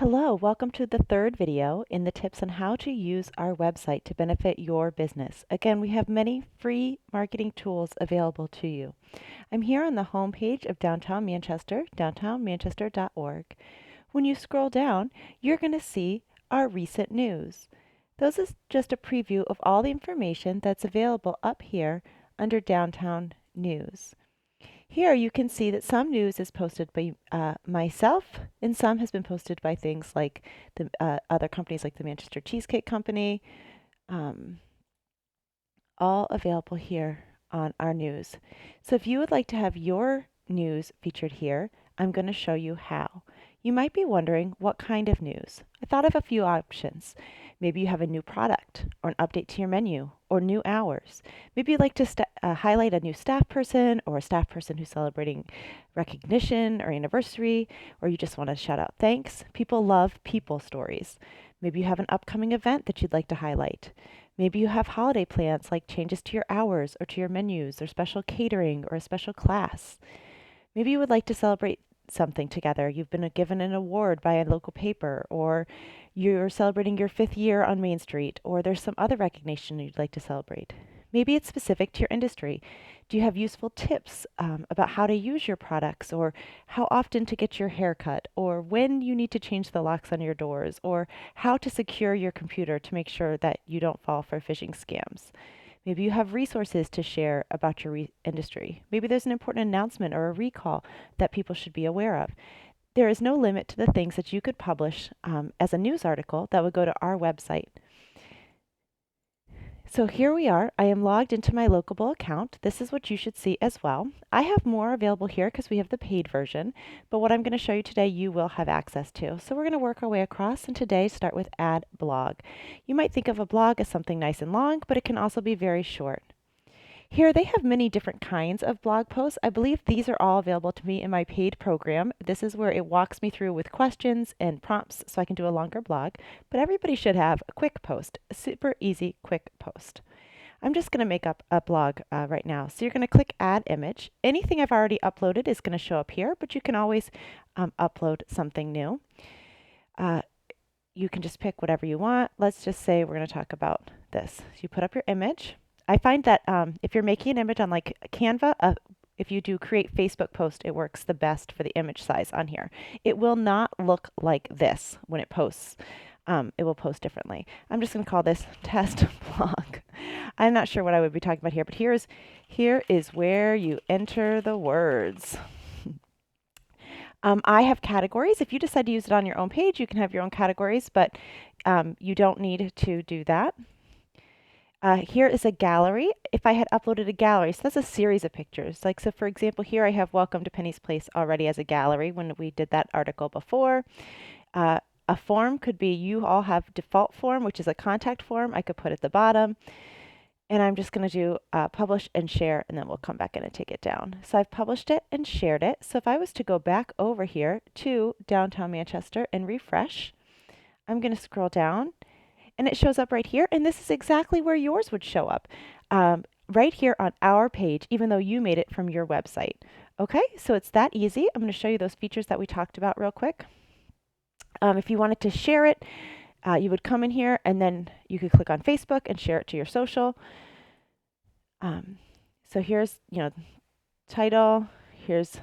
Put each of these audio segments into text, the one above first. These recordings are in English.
Hello, welcome to the third video in the tips on how to use our website to benefit your business. Again, we have many free marketing tools available to you. I'm here on the home page of Downtown Manchester, downtownmanchester.org. When you scroll down, you're going to see our recent news. This is just a preview of all the information that's available up here under Downtown News. Here you can see that some news is posted by myself, and some has been posted by things like the other companies like the Manchester Cheesecake Company, um, all available here on our news. So if you would like to have your news featured here, I'm going to show you how. You might be wondering what kind of news. I thought of a few options. Maybe you have a new product or an update to your menu or new hours. Maybe you'd like to highlight a new staff person or a staff person who's celebrating recognition or anniversary, or you just want to shout out thanks. People love people stories. Maybe you have an upcoming event that you'd like to highlight. Maybe you have holiday plans like changes to your hours or to your menus or special catering or a special class. Maybe you would like to celebrate something together. You've been given an award by a local paper, or you're celebrating your 5th year on Main Street, or there's some other recognition you'd like to celebrate. Maybe it's specific to your industry. Do you have useful tips about how to use your products, or how often to get your hair cut, or when you need to change the locks on your doors, or how to secure your computer to make sure that you don't fall for phishing scams? Maybe you have resources to share about your industry. Maybe there's an important announcement or a recall that people should be aware of. There is no limit to the things that you could publish as a news article that would go to our website. So here we are. I am logged into my Locable account. This is what you should see as well. I have more available here because we have the paid version, but what I'm going to show you today you will have access to. So we're going to work our way across, and today start with Add Blog. You might think of a blog as something nice and long, but it can also be very short. Here they have many different kinds of blog posts. I believe these are all available to me in my paid program. This is where it walks me through with questions and prompts so I can do a longer blog. But everybody should have a quick post, a super easy quick post. I'm just going to make up a blog right now. So you're going to click Add Image. Anything I've already uploaded is going to show up here, but you can always upload something new. You can just pick whatever you want. Let's just say we're going to talk about this. So you put up your image. I find that if you're making an image on like Canva, if you do create Facebook post, it works the best for the image size on here. It will not look like this when it posts. It will post differently. I'm just going to call this test blog. I'm not sure what I would be talking about here, but here is where you enter the words. I have categories. If you decide to use it on your own page, you can have your own categories, but you don't need to do that. Here is a gallery. If I had uploaded a gallery, so that's a series of pictures. Like, so for example, here I have Welcome to Penny's Place already as a gallery when we did that article before. A form could be, you all have default form, which is a contact form. I could put at the bottom. And I'm just going to do publish and share, and then we'll come back in and take it down. So I've published it and shared it. So if I was to go back over here to Downtown Manchester and refresh, I'm going to scroll down. And it shows up right here, and this is exactly where yours would show up, right here on our page, even though you made it from your website. Okay, so it's that easy. I'm going to show you those features that we talked about real quick. If you wanted to share it, you would come in here, and then you could click on Facebook and share it to your social. So here's, title. Here's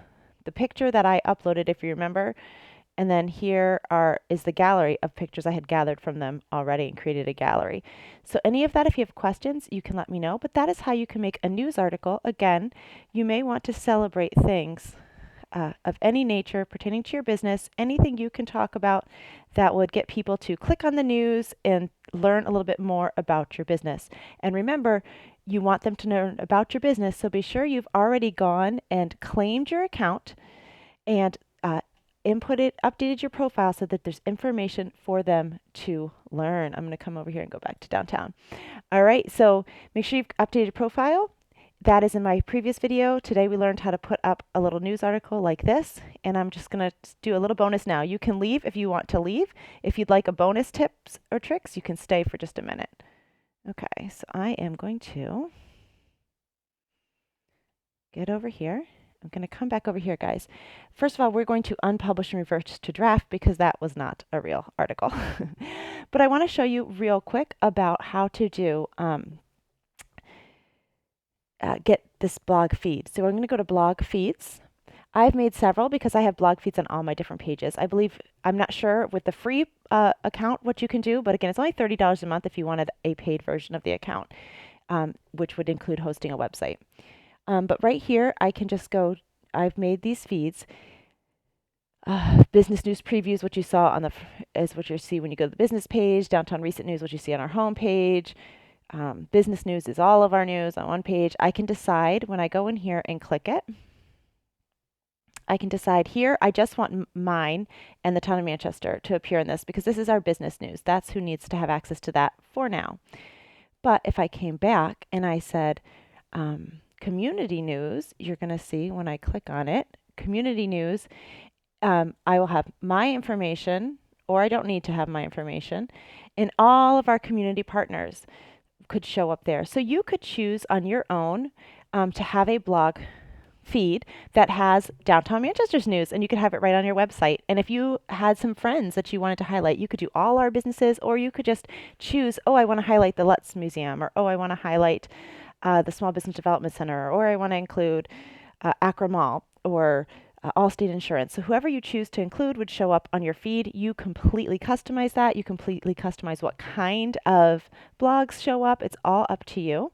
the picture that I uploaded, if you remember. And then here is the gallery of pictures I had gathered from them already and created a gallery. So any of that, if you have questions, you can let me know. But that is how you can make a news article. Again, you may want to celebrate things of any nature pertaining to your business, anything you can talk about that would get people to click on the news and learn a little bit more about your business. And remember, you want them to learn about your business, so be sure you've already gone and claimed your account and updated your profile so that there's information for them to learn. I'm going to come over here and go back to downtown. All right, so make sure you've updated your profile. That is in my previous video. Today we learned how to put up a little news article like this, and I'm just going to do a little bonus now. You can leave if you want to leave. If you'd like a bonus tips or tricks, you can stay for just a minute. Okay, so I am going to get over here, I'm going to come back over here, guys. First of all, we're going to unpublish and reverse to draft because that was not a real article. But I want to show you real quick about how to do get this blog feed. So I'm going to go to blog feeds. I've made several because I have blog feeds on all my different pages. I believe, I'm not sure with the free account what you can do, but again, it's only $30 a month if you wanted a paid version of the account, which would include hosting a website. But right here, I can just go, I've made these feeds. Business news previews, what you saw on the, is what you see when you go to the business page. Downtown recent news, what you see on our home page. Business news is all of our news on one page. I can decide when I go in here and click it, I can decide here, I just want mine and the town of Manchester to appear in this because this is our business news. That's who needs to have access to that for now. But if I came back and I said community news, you're going to see when I click on it, community news, I will have my information, or I don't need to have my information, and all of our community partners could show up there. So you could choose on your own to have a blog feed that has downtown Manchester's news, and you could have it right on your website. And if you had some friends that you wanted to highlight, you could do all our businesses, or you could just choose, oh, I want to highlight the Lutz Museum, or oh, I want to highlight the Small Business Development Center, or I want to include Accra Mall, or Allstate Insurance. So whoever you choose to include would show up on your feed. You completely customize that. You completely customize what kind of blogs show up. It's all up to you.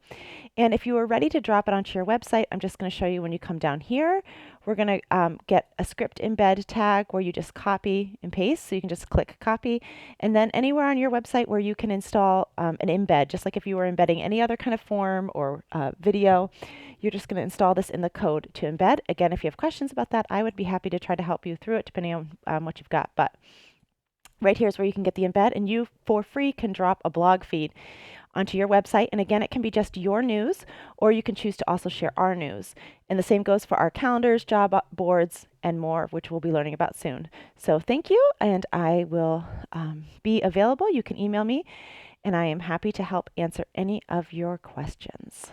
And if you are ready to drop it onto your website, I'm just going to show you when you come down here. We're going to get a script embed tag where you just copy and paste. So you can just click copy. And then anywhere on your website where you can install an embed, just like if you were embedding any other kind of form or video, you're just going to install this in the code to embed. Again, if you have questions about that, I would be happy to try to help you through it depending on what you've got. But right here is where you can get the embed, and you for free can drop a blog feed onto your website. And again, it can be just your news, or you can choose to also share our news. And the same goes for our calendars, job boards, and more, which we'll be learning about soon. So thank you, and I will be available. You can email me, and I am happy to help answer any of your questions.